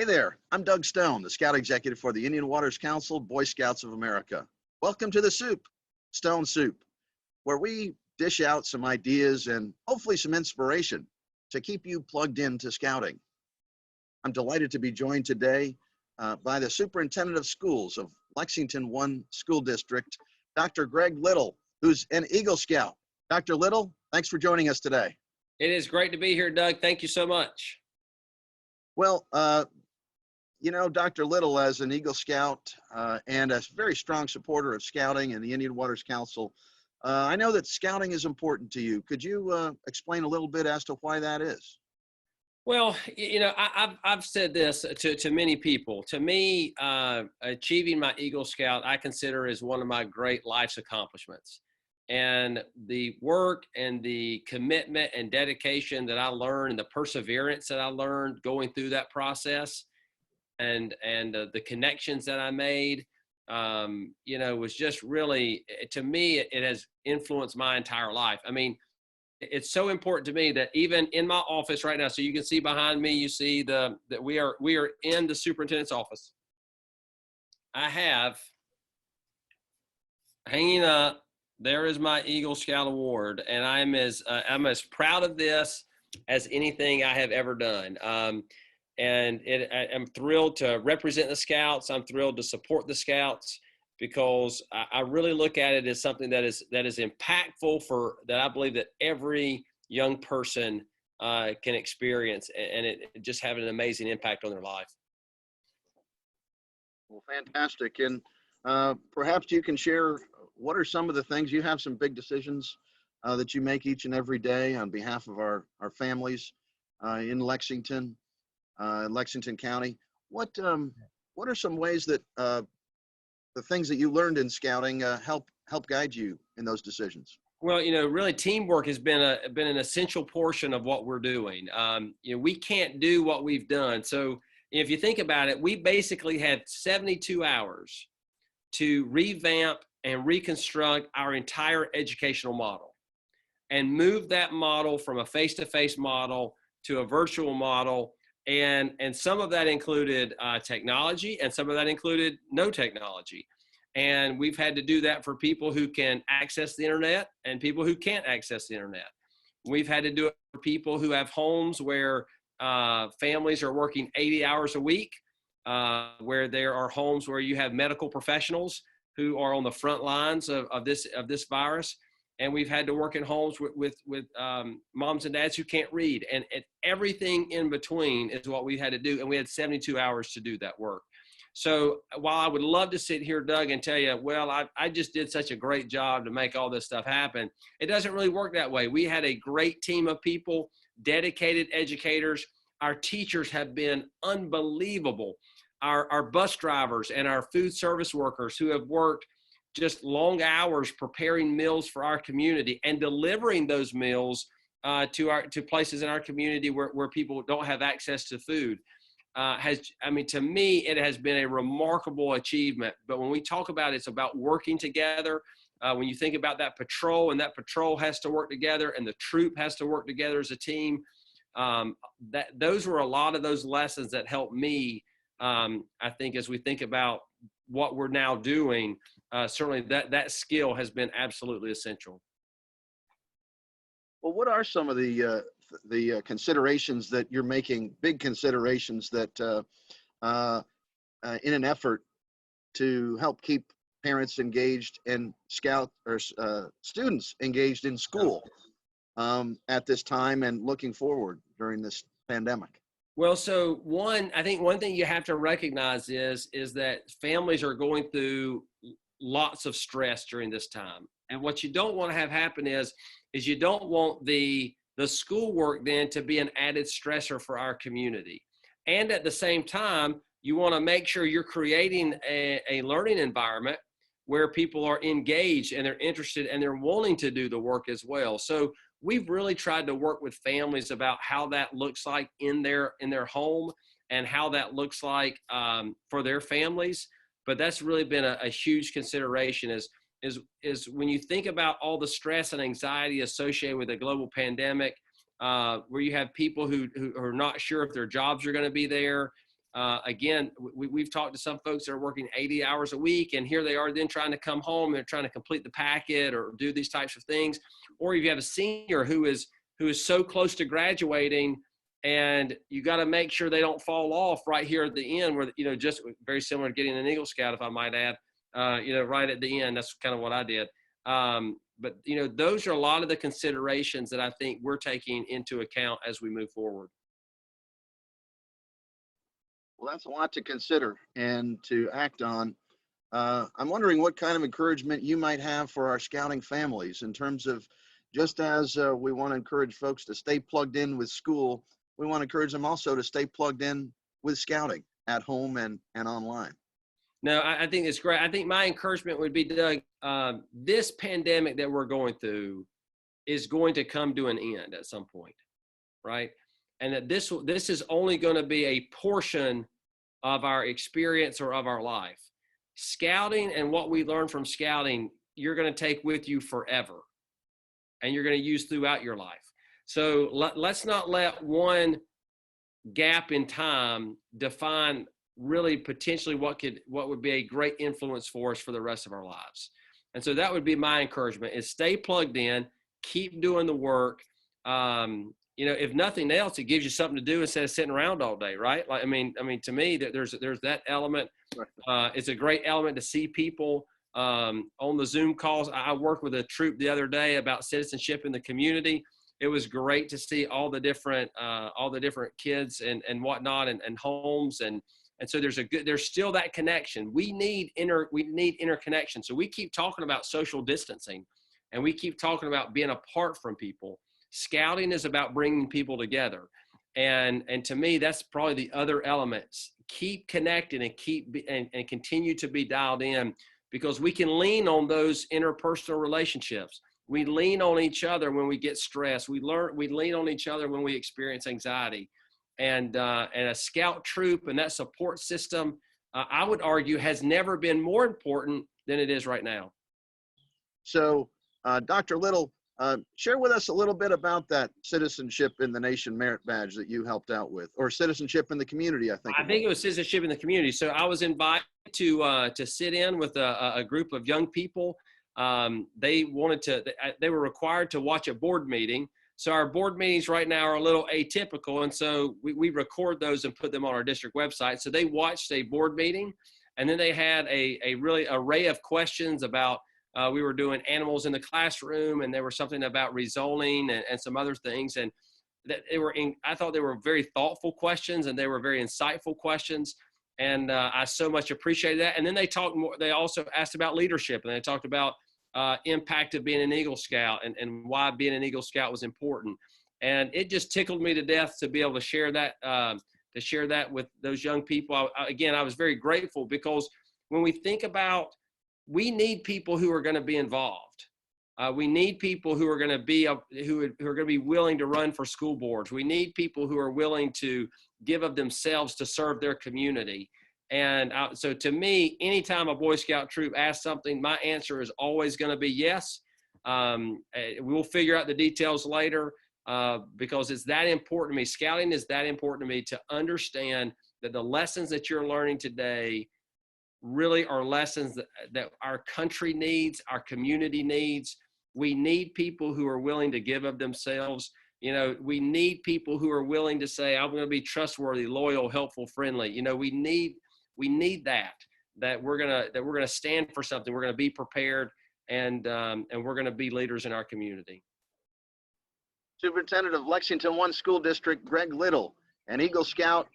Hey there, I'm Doug Stone, the Scout Executive for the Indian Waters Council, Boy Scouts of America. Welcome to the Soup, Stone Soup, where we dish out some ideas and hopefully some inspiration to keep you plugged into scouting. I'm delighted to be joined today by the Superintendent of Schools of Lexington 1 School District, Dr. Greg Little, who's an Eagle Scout. Dr. Little, thanks for joining us today. It is great to be here, Doug. Thank you so much. Well, you know, Dr. Little, as an Eagle Scout and a very strong supporter of scouting and the Indian Waters Council, I know that scouting is important to you. Could you explain a little bit as to why that is? Well, you know, I've said this to many people. To me, achieving my Eagle Scout, I consider as one of my great life's accomplishments. And the work and the commitment and dedication that I learned and the perseverance that I learned going through that process and the connections that I made, you know, was just really, to me, it has influenced my entire life. I mean, it's so important to me that even in my office right now, so you can see behind me, you see that we are in the superintendent's office. I have hanging up, there is my Eagle Scout Award, and I'm as proud of this as anything I have ever done. And I'm thrilled to represent the Scouts. I'm thrilled to support the Scouts because I really look at it as something that is impactful that I believe that every young person can experience, and it just having an amazing impact on their life. Well, fantastic. And perhaps you can share, what are some of the things, you have some big decisions that you make each and every day on behalf of our families in Lexington County. What are some ways that the things that you learned in scouting help guide you in those decisions? Well, you know, really teamwork has been an essential portion of what we're doing. You know, we can't do what we've done. So if you think about it, we basically had 72 hours to revamp and reconstruct our entire educational model and move that model from a face-to-face model to a virtual model. And some of that included technology, and some of that included no technology. And we've had to do that for people who can access the internet and people who can't access the internet. We've had to do it for people who have homes where families are working 80 hours a week, where there are homes where you have medical professionals who are on the front lines of this virus. And we've had to work in homes with moms and dads who can't read, and everything in between is what we had to do. And we had 72 hours to do that work. So while I would love to sit here, Doug, and tell you, well, I just did such a great job to make all this stuff happen, it doesn't really work that way. We had a great team of people, dedicated educators. Our teachers have been unbelievable. Our bus drivers and our food service workers who have worked just long hours preparing meals for our community and delivering those meals to places in our community where people don't have access to food. I mean, to me, it has been a remarkable achievement. But when we talk about it, it's about working together. When you think about that patrol, and that patrol has to work together, and the troop has to work together as a team, those were a lot of those lessons that helped me. I think as we think about what we're now doing, certainly that skill has been absolutely essential. Well, what are some of the considerations that you're making, big considerations that in an effort to help keep parents engaged and students engaged in school at this time and looking forward during this pandemic? Well, so I think one thing you have to recognize is that families are going through lots of stress during this time. And what you don't want to have happen is you don't want the schoolwork then to be an added stressor for our community. And at the same time, you want to make sure you're creating a learning environment where people are engaged and they're interested and they're wanting to do the work as well. So we've really tried to work with families about how that looks like in their home and how that looks like for their families. But that's really been a huge consideration is when you think about all the stress and anxiety associated with a global pandemic, where you have people who are not sure if their jobs are going to be there, Again, we've talked to some folks that are working 80 hours a week, and here they are then trying to come home. They're trying to complete the packet or do these types of things. Or if you have a senior who is so close to graduating, and you got to make sure they don't fall off right here at the end, where, just very similar to getting an Eagle Scout, if I might add, right at the end. That's kind of what I did. But those are a lot of the considerations that I think we're taking into account as we move forward. Well, that's a lot to consider and to act on. I'm wondering what kind of encouragement you might have for our scouting families in terms of, just as we want to encourage folks to stay plugged in with school, we want to encourage them also to stay plugged in with scouting at home and online. No, I think it's great. I think my encouragement would be, Doug, this pandemic that we're going through is going to come to an end at some point, right? And that this is only going to be a portion of our experience or of our life. Scouting and what we learn from scouting, you're going to take with you forever, and you're going to use throughout your life. So let's not let one gap in time define really potentially what would be a great influence for us for the rest of our lives. And so that would be my encouragement, is stay plugged in, keep doing the work. If nothing else, it gives you something to do instead of sitting around all day, right? Like, I mean, to me, that there's that element. It's a great element to see people on the Zoom calls. I worked with a troop the other day about citizenship in the community. It was great to see all the different kids and whatnot and homes and so there's still that connection. We need interconnection. So we keep talking about social distancing, and we keep talking about being apart from people. Scouting is about bringing people together. And to me, that's probably the other elements. Keep connected and continue to be dialed in, because we can lean on those interpersonal relationships. We lean on each other when we get stressed. We lean on each other when we experience anxiety. And a scout troop and that support system, I would argue, has never been more important than it is right now. So, Dr. Little, share with us a little bit about that Citizenship in the Nation merit badge that you helped out with, or Citizenship in the Community, I think. I think it was Citizenship in the Community. So I was invited to sit in with a group of young people. They were required to watch a board meeting. So our board meetings right now are a little atypical. And so we record those and put them on our district website. So they watched a board meeting, and then they had a really array of questions about, we were doing animals in the classroom, and there was something about rezoning and some other things. And I thought they were very thoughtful questions, and they were very insightful questions. And I so much appreciated that. And then they also asked about leadership, and they talked about impact of being an Eagle Scout and why being an Eagle Scout was important. And it just tickled me to death to be able to share that with those young people. I was very grateful, because when we think about, we need people who are going to be involved. We need people who are going to be who are going to be willing to run for school boards. We need people who are willing to give of themselves to serve their community. And so to me, anytime a Boy Scout troop asks something, my answer is always going to be yes. We'll figure out the details later, because it's that important to me. Scouting is that important to me, to understand that the lessons that you're learning today really are lessons that our country needs, our community needs. We need people who are willing to give of themselves. We need people who are willing to say, I'm going to be trustworthy, loyal, helpful, friendly. We need that we're going to stand for something. We're going to be prepared, and we're going to be leaders in our community. Superintendent of Lexington 1 School District, Greg Little, an Eagle Scout.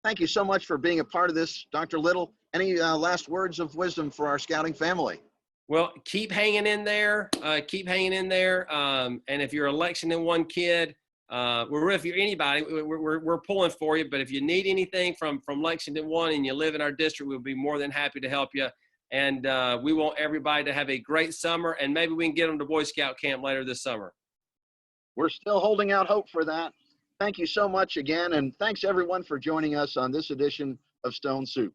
Thank you so much for being a part of this, Dr. Little. Any last words of wisdom for our scouting family? Well, keep hanging in there. And if you're a Lexington 1 kid, if you're anybody, we're pulling for you. But if you need anything from Lexington 1 and you live in our district, we'll be more than happy to help you. And we want everybody to have a great summer, and maybe we can get them to Boy Scout camp later this summer. We're still holding out hope for that. Thank you so much again, and thanks everyone for joining us on this edition of Stone Soup.